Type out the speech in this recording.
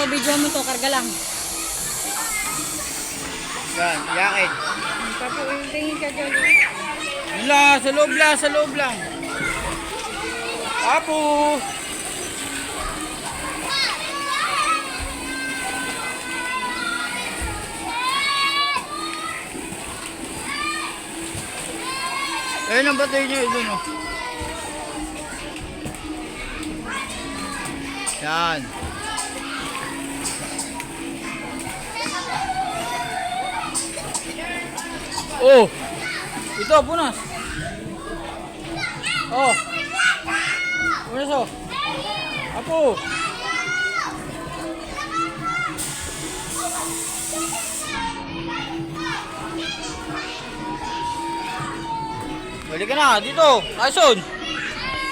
to, video mo to, karga lang. Yan, yakin. Paputingin ka dyan. Wala, sa loob lang, sa loob lang. Apo! Ayun ang batay niya, ito no. Yan. Oh! Ito, punas. Oh! Punas oh! Apo! Balik ka na, dito! Tyson!